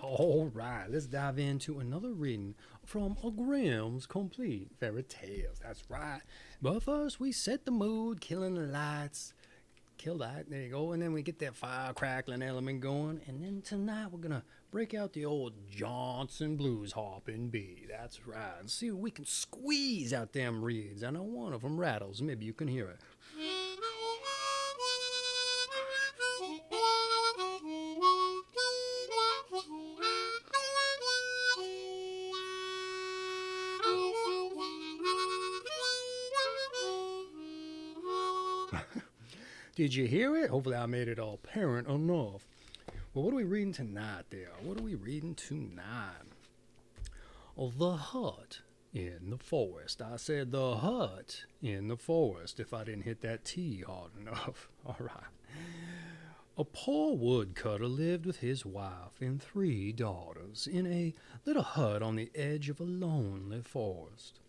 All right, let's dive into another reading from a Grimm's Complete Fairy Tales. That's right. But first, we set the mood, killing the lights. Kill that, there you go. And then we get that fire crackling element going. And then tonight, we're going to break out the old Johnson Blues harp in B. That's right. And see if we can squeeze out them reeds. I know one of them rattles. Maybe you can hear it. Did you hear it? Hopefully I made it all apparent enough. Well, what are we reading tonight there? What are we reading tonight? Oh, The Hut in the Forest. I said The Hut in the Forest if I didn't hit that T hard enough. All right. A poor woodcutter lived with his wife and 3 daughters in a little hut on the edge of a lonely forest.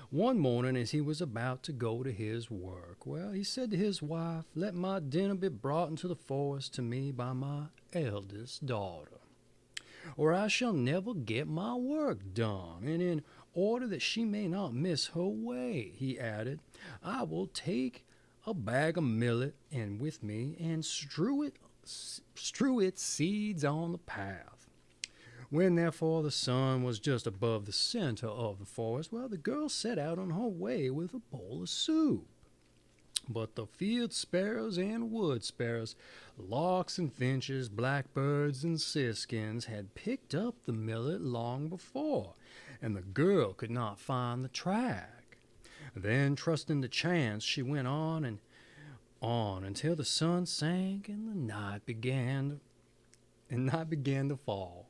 One morning, as he was about to go to his work, he said to his wife, "Let my dinner be brought into the forest to me by my eldest daughter, or I shall never get my work done. And in order that she may not miss her way," he added, "I will take a bag of millet and with me and strew its seeds on the path." When, therefore, the sun was just above the center of the forest, the girl set out on her way with a bowl of soup. But the field sparrows and wood sparrows, larks and finches, blackbirds and siskins had picked up the millet long before, and the girl could not find the track. Then, trusting to chance, she went on and on until the sun sank and the night began to fall.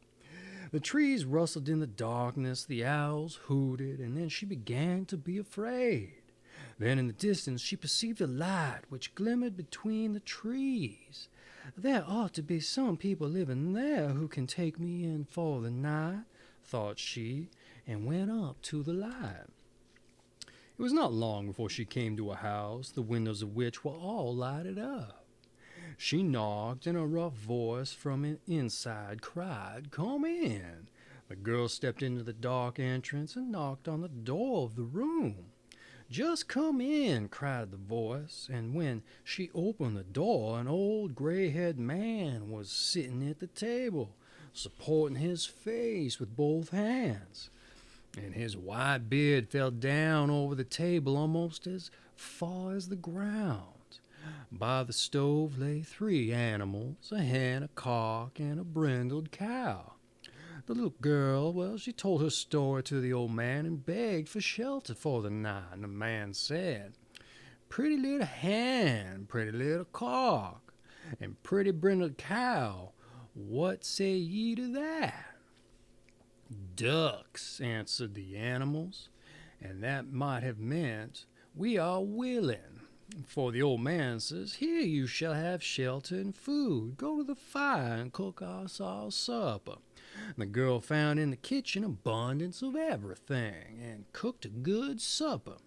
The trees rustled in the darkness, the owls hooted, and then she began to be afraid. Then in the distance she perceived a light which glimmered between the trees. "There ought to be some people living there who can take me in for the night," thought she, and went up to the light. It was not long before she came to a house, the windows of which were all lighted up. She knocked, and a rough voice from inside cried, "Come in." The girl stepped into the dark entrance and knocked on the door of the room. "Just come in," cried the voice, and when she opened the door, an old gray-haired man was sitting at the table, supporting his face with both hands, and his white beard fell down over the table almost as far as the ground. By the stove lay 3 animals, a hen, a cock, and a brindled cow. The little girl, she told her story to the old man and begged for shelter for the night. And the man said, "Pretty little hen, pretty little cock, and pretty brindled cow, what say ye to that?" "Ducks," answered the animals, and that might have meant, "We are willing." For the old man says, "Here you shall have shelter and food. Go to the fire and cook us our supper." The girl found in the kitchen abundance of everything, and cooked a good supper,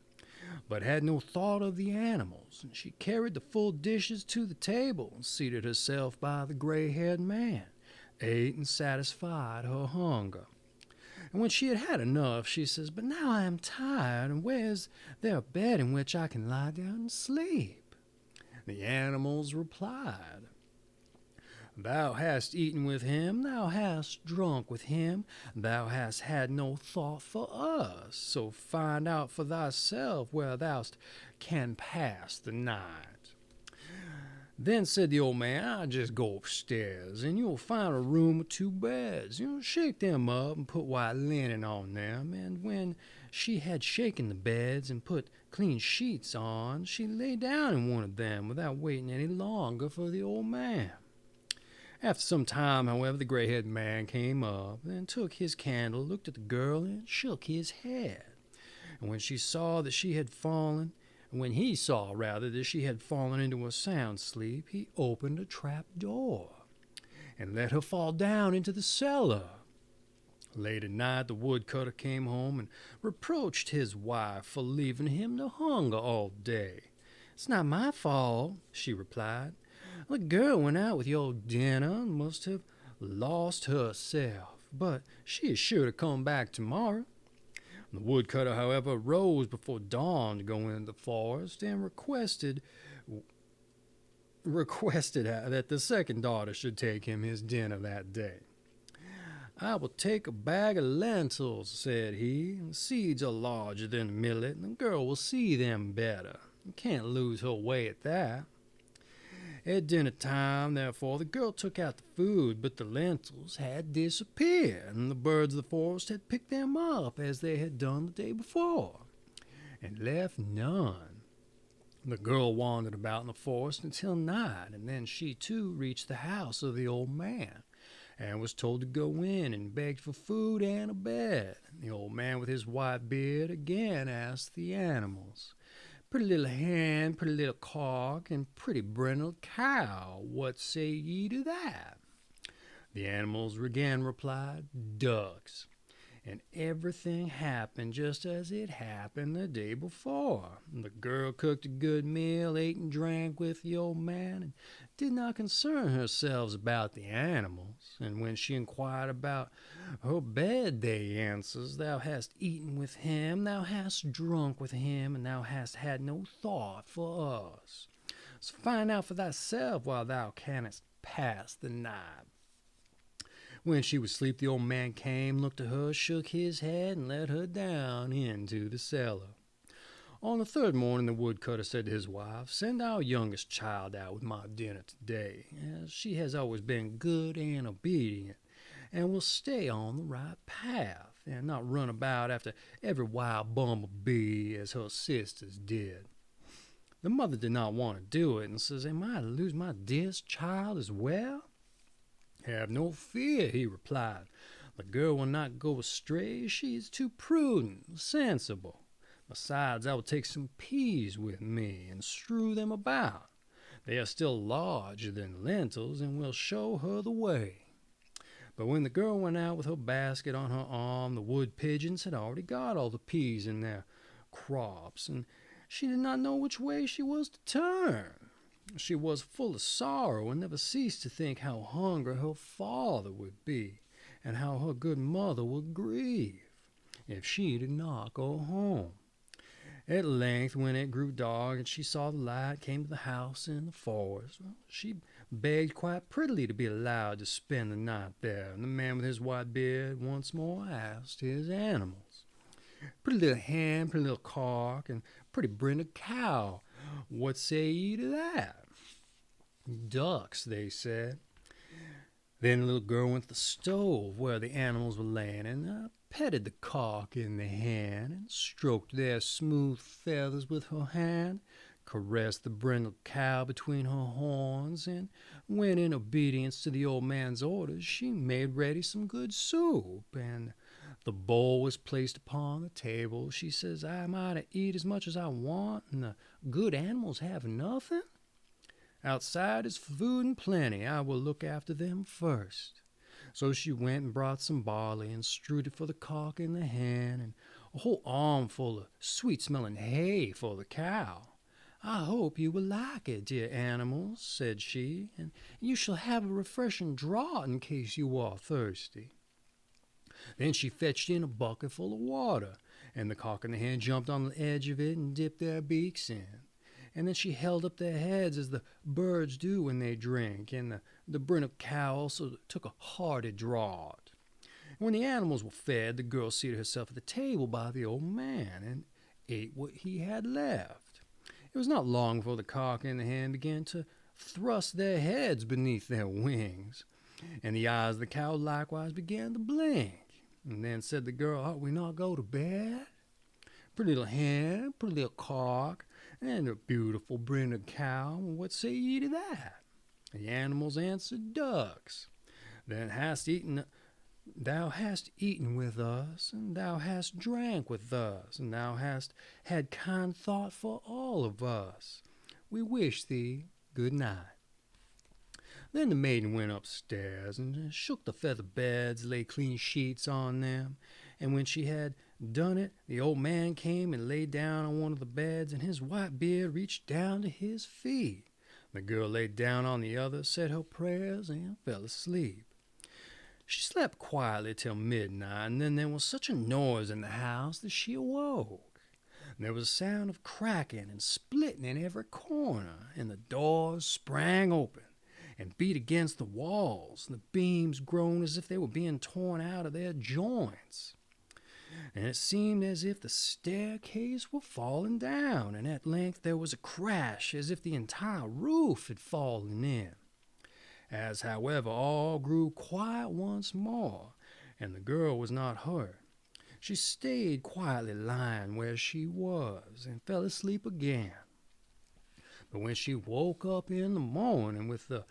but had no thought of the animals. She carried the full dishes to the table, and seated herself by the gray-haired man, ate and satisfied her hunger. And when she had had enough, she says, "But now I am tired, and where is there a bed in which I can lie down and sleep?" The animals replied, "Thou hast eaten with him, thou hast drunk with him, thou hast had no thought for us. So find out for thyself where thou can pass the night." Then said the old man, "I'll just go upstairs, and you'll find a room with 2 beds. Shake them up and put white linen on them." And when she had shaken the beds and put clean sheets on, she lay down in one of them without waiting any longer for the old man. After some time, however, the gray-haired man came up and took his candle, looked at the girl, and shook his head. And when he saw that she had fallen into a sound sleep, he opened a trap door and let her fall down into the cellar. Late at night, the woodcutter came home and reproached his wife for leaving him to hunger all day. "It's not my fault," she replied. "The girl went out with your dinner and must have lost herself, but she is sure to come back tomorrow. The woodcutter, however, rose before dawn to go into the forest and requested that the second daughter should take him his dinner that day. "I will take a bag of lentils," said he. "The seeds are larger than millet, and the girl will see them better. You can't lose her way at that." At dinner time, therefore, the girl took out the food, but the lentils had disappeared, and the birds of the forest had picked them up as they had done the day before, and left none. The girl wandered about in the forest until night, and then she too reached the house of the old man, and was told to go in and begged for food and a bed. The old man with his white beard again asked the animals, "Pretty little hen, pretty little cock, and pretty brindled cow, what say ye to that?" The animals again replied, "Ducks." And everything happened just as it happened the day before. The girl cooked a good meal, ate and drank with the old man, and did not concern herself about the animals. And when she inquired about her bed, they answers, "Thou hast eaten with him, thou hast drunk with him, and thou hast had no thought for us. So find out for thyself while thou canst pass the night." When she was asleep, the old man came, looked at her, shook his head, and led her down into the cellar. On the third morning, the woodcutter said to his wife, "Send our youngest child out with my dinner today, as she has always been good and obedient, and will stay on the right path, and not run about after every wild bumblebee as her sisters did." The mother did not want to do it, and says, "Am I to lose my dearest child as well?" "Have no fear," he replied. "The girl will not go astray. She is too prudent, sensible. Besides, I will take some peas with me and strew them about. They are still larger than lentils, and will show her the way." But when the girl went out with her basket on her arm, the wood pigeons had already got all the peas in their crops, and she did not know which way she was to turn. She was full of sorrow, and never ceased to think how hungry her father would be, and how her good mother would grieve if she did not go home. At length, when it grew dark, and she saw the light came to the house in the forest, she begged quite prettily to be allowed to spend the night there, and the man with his white beard once more asked his animals, "Pretty little hen, pretty little cock, and pretty brindled cow, what say ye to that?" "Ducks," they said. Then the little girl went to the stove where the animals were laying, and petted the cock and the hen, and stroked their smooth feathers with her hand, caressed the brindled cow between her horns, and when, in obedience to the old man's orders, she made ready some good soup, and the bowl was placed upon the table, she says, "Am I to eat as much as I want, and the good animals have nothing? Outside is food and plenty. I will look after them first." So she went and brought some barley, and strewed it for the cock and the hen, and a whole armful of sweet-smelling hay for the cow. "I hope you will like it, dear animals," said she, "and you shall have a refreshing draught in case you are thirsty." Then she fetched in a bucket full of water, and the cock and the hen jumped on the edge of it and dipped their beaks in. And then she held up their heads as the birds do when they drink, and the brindled cow also took a hearty draught. And when the animals were fed, the girl seated herself at the table by the old man, and ate what he had left. It was not long before the cock and the hen began to thrust their heads beneath their wings, and the eyes of the cow likewise began to blink. And then said the girl, "Ought we not go to bed? Pretty little hen, pretty little cock, and a beautiful brindled cow, what say ye to that?" The animals answered, "Ducks." "Then thou hast eaten with us, and thou hast drank with us, and thou hast had kind thought for all of us. We wish thee good night." Then the maiden went upstairs, and shook the feather beds, laid clean sheets on them, and when she had done it, the old man came and lay down on one of the beds, and his white beard reached down to his feet. The girl lay down on the other, said her prayers, and fell asleep. She slept quietly till midnight, and then there was such a noise in the house that she awoke. There was a sound of cracking and splitting in every corner, and the doors sprang open and beat against the walls, and the beams groaned as if they were being torn out of their joints. And it seemed as if the staircase were falling down, and at length there was a crash as if the entire roof had fallen in. As, however, all grew quiet once more, and the girl was not hurt, she stayed quietly lying where she was, and fell asleep again. But when she woke up in the morning with the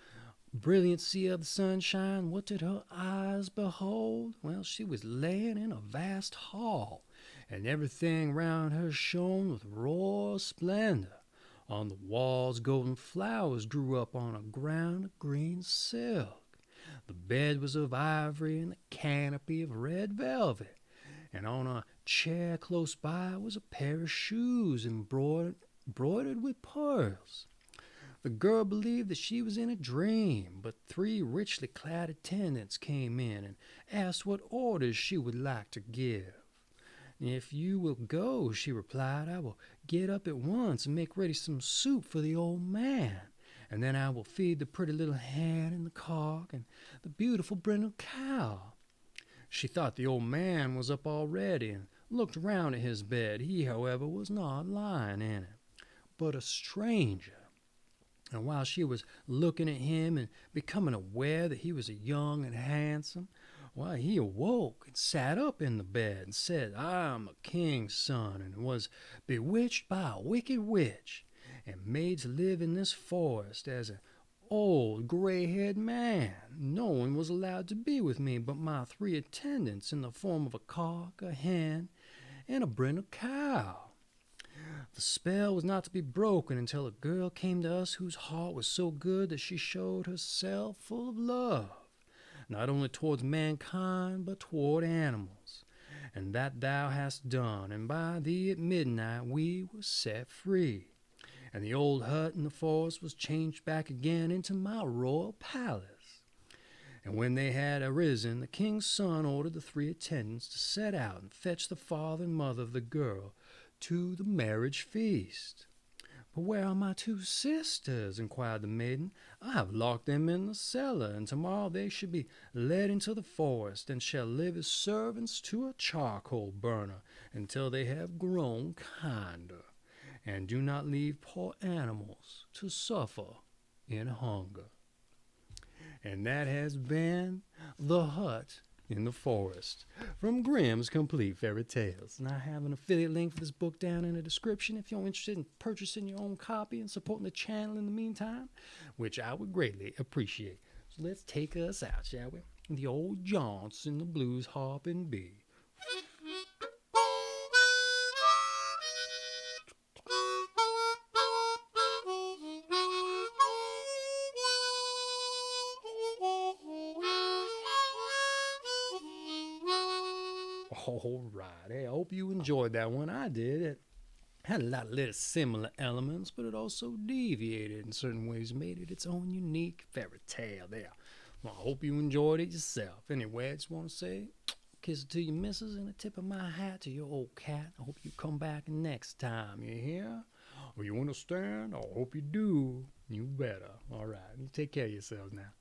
brilliancy of the sunshine, what did her eyes behold? Well, she was laying in a vast hall, and everything round her shone with royal splendor. On the walls golden flowers grew up on a ground of green silk. The bed was of ivory, and the canopy of red velvet, and on a chair close by was a pair of shoes embroidered with pearls. The girl believed that she was in a dream, but 3 richly clad attendants came in and asked what orders she would like to give. "If you will go," she replied, "I will get up at once and make ready some soup for the old man, and then I will feed the pretty little hen and the cock and the beautiful brindle cow." She thought the old man was up already, and looked round at his bed. He, however, was not lying in it, but a stranger. And while she was looking at him and becoming aware that he was young and handsome, why, he awoke and sat up in the bed and said, "I am a king's son, and was bewitched by a wicked witch, and made to live in this forest as an old gray-haired man. No one was allowed to be with me but my 3 attendants in the form of a cock, a hen, and a brindle cow. The spell was not to be broken until a girl came to us whose heart was so good that she showed herself full of love, not only towards mankind, but toward animals. And that thou hast done, and by thee at midnight we were set free. And the old hut in the forest was changed back again into my royal palace." And when they had arisen, the king's son ordered the 3 attendants to set out and fetch the father and mother of the girl to the marriage feast. "But where are my 2 sisters?" inquired the maiden. "I have locked them in the cellar, and tomorrow they shall be led into the forest, and shall live as servants to a charcoal burner until they have grown kinder. And do not leave poor animals to suffer in hunger." And that has been The Hut in the Forest from Grimm's Complete Fairy Tales. And I have an affiliate link for this book down in the description if you're interested in purchasing your own copy and supporting the channel in the meantime, which I would greatly appreciate. So let's take us out, shall we? The old Johnson, the blues harp and B. All right. Hey, I hope you enjoyed that one. I did. It had a lot of little similar elements, but it also deviated in certain ways, made it its own unique fairy tale there. Well, I hope you enjoyed it yourself. Anyway, I just want to say, kiss it to your missus and a tip of my hat to your old cat. I hope you come back next time, you hear? Or you understand? I hope you do. You better. All right. You take care of yourselves now.